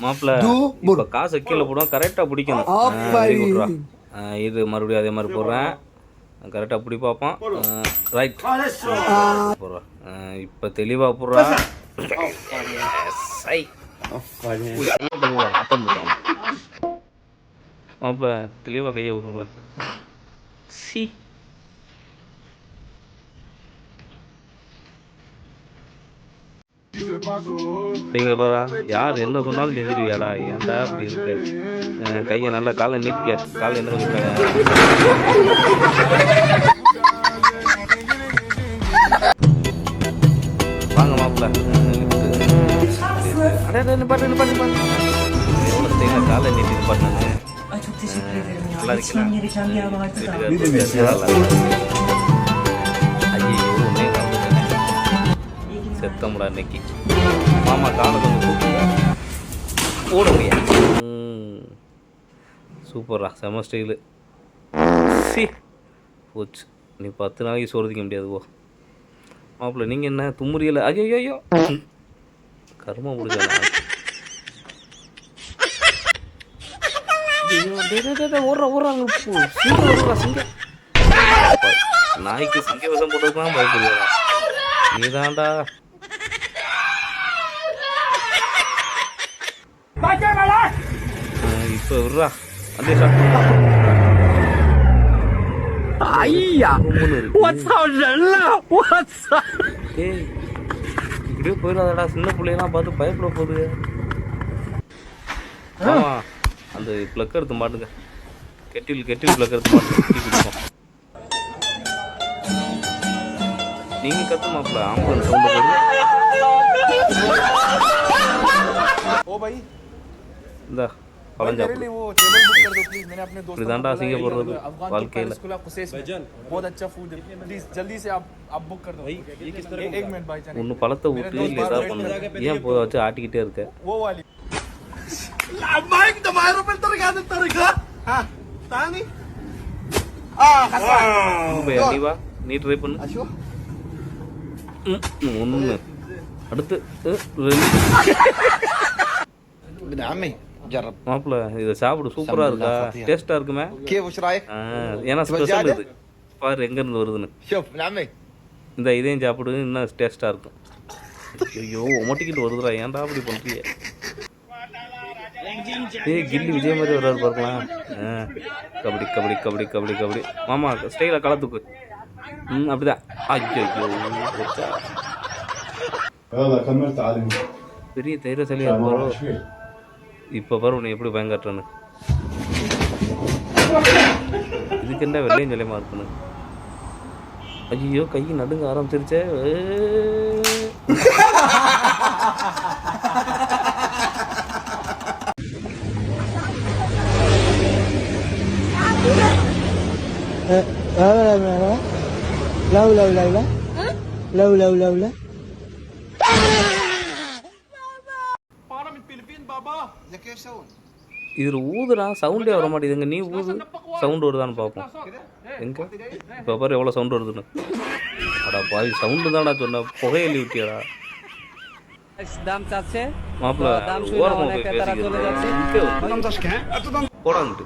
மாப்பிள்ள இப்போ காசை கீழே போடுவோம், கரெக்டாக பிடிக்கணும். விட்றா, இது மறுபடியும் அதே மாதிரி போடுறேன், கரெக்டாக பிடி பார்ப்போம். ரைட் போடுறேன். இப்போ தெளிவாக போடுறா. மாப்பிள்ள தெளிவாக கையை விடுறேன். சி யார் என்ன சொன்னாலும் எதிர்வியாடா, ஏன்டா அப்படி இருக்கு? கையை நல்லா காலை நீட்டிக்க, காலை என்ன வாங்க மாப்பிள்ள. எவ்வளோ ஸ்டைலாக காலை நீட்டி பண்ணாங்க. நல்லா செத்தமுடா இன்னைக்கு. மாமா காலை கொஞ்சம் போட முடியாது. சூப்பரா, செம ஸ்டைலு. சி போச்சு, நீ 10 நாளைக்கு சோறுதிக்க முடியாது. போ மாப்பிள்ள, நீங்கள் என்ன தும்முறியல? ஐயோ கர்ம முடிஞ்சா நாய்க்கு சிங்க விஷம் போட்டதுதான் பயப்படுவா. நீதான்டா இப்ப விட்றா. அதே இப்படியே போயிடாதடா, சின்ன பிள்ளையெல்லாம் பார்த்து பயப்பட போகுது. ஆமா, அந்த பிளக் எடுத்து மாட்டுங்க, கெட்டில் பிளக் எடுத்து மாட்டுங்க, குட்டி குடிப்போம். நீங்க கத்து மாப்பிள்ள, ஆம்புலன்ஸ் சவுண்ட் போடுங்க. இந்தா பழஞ்சாப்பிதான்டா அசிங்க போடுறது வாழ்க்கையில். ஒன்று பழத்தை ஊற்றி லேசாக பண்ணு, ஏன் போய் வச்சு ஆட்டிக்கிட்டே இருக்க? நீ வா, நீ ட்ரை பண்ணு. ஒன்று அடுத்து மாப்பிள்ள, இதை சாப்பிடு, சூப்பரா இருக்கா, டேஸ்டா இருக்குமே. ஏன்னா ஸ்பெஷல் இது பாரு, எங்க இருந்து வருதுன்னு. இந்த இதையும் சாப்பிடு, இன்னும் டேஸ்டா இருக்கும். ஐயோ ஒமட்டிக்கிட்டு வருதுடா, ஏன்டா அப்படி பண்றீங்க? கில்லி விஜய் மாதிரி வர்றாரு பார்க்கலாம். கபடி கபடி கபடி கபடி கபடி. மாமா ஸ்டைல களத்துக்கு. அப்படிதான். பெரிய தைரியசாலியா இருப்பாரோ. இப்ப பாரு உன்னை எப்படி பயங்காட்டுறேன்னு. இதுக்கு என்ன வெள்ளையும் ஜலியமா இருக்கணும். ஐயோ கை நடுங்க ஆரம்பிச்சிருச்சே. இதுல ஊதுடா, சவுண்டே வர மாட்டேங்குதுங்க. நீ ஊது, சவுண்ட் வருதான்னு பார்ப்போம். எங்க இப்போ பாரு எவ்வளோ சவுண்ட் வருதுன்னு. அடா பாவி, சவுண்டு தான்டா சொன்ன, புகையெல்லி விட்டியாடா. மாப்பிள்ள ஓரமாக போய் பேசிக்கிறேன் போடான்ட்டு.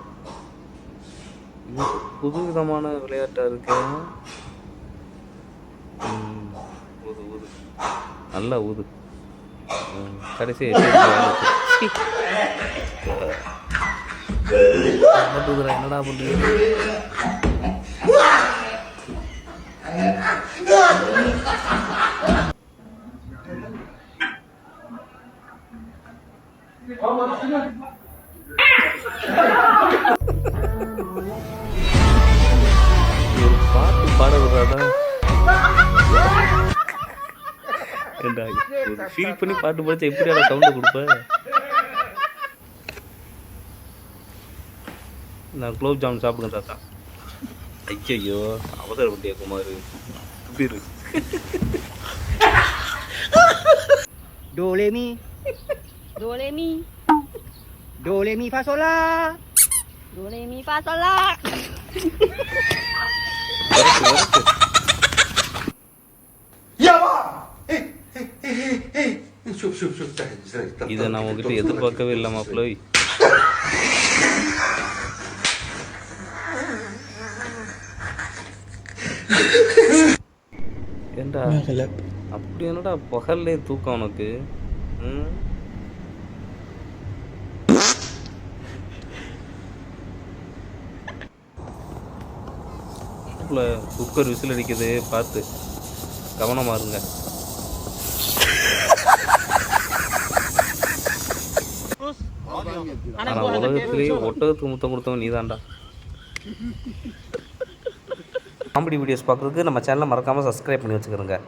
புது விதமான விளையாட்டா இருக்கு. ஊது ஊது, நல்லா ஊது. கடைசி என்னடா பண்றீங்க? பாட்டு பாட விடுறாடா. ஃபீல் பண்ணி பாட்டு படிச்சா எப்படியாடா சவுண்ட் கொடுப்ப? நான் குலோப் ஜாமுன் சாப்பிடுங்க தாத்தா. ஐயோ அவசரப்பட்டியா குமார், இப்படி இருக்கு. டோலேமி டோலேமி டோலேமி ஃபாசோலா டோலேமி ஃபாசோலா. இதை நான் உங்ககிட்ட எதிர்பார்க்கவே இல்லை மாப்பிள்ளை. ஏண்டா அப்படி என்னடா பகல்லே தூக்கம் உனக்கு? குக்கர் விசில் அடிக்குது, பார்த்து கவனமா இருங்க. ஆனா உலகத்திலேயே ஒட்டகத்துக்கு முத்தம் கொடுத்தவன் நீதான்டா. காமெடி வீடியோஸ் பார்க்குறதுக்கு நம்ம சேனலை மறக்காமல் சப்ஸ்கிரைப் பண்ணி வச்சுக்கிறோங்க.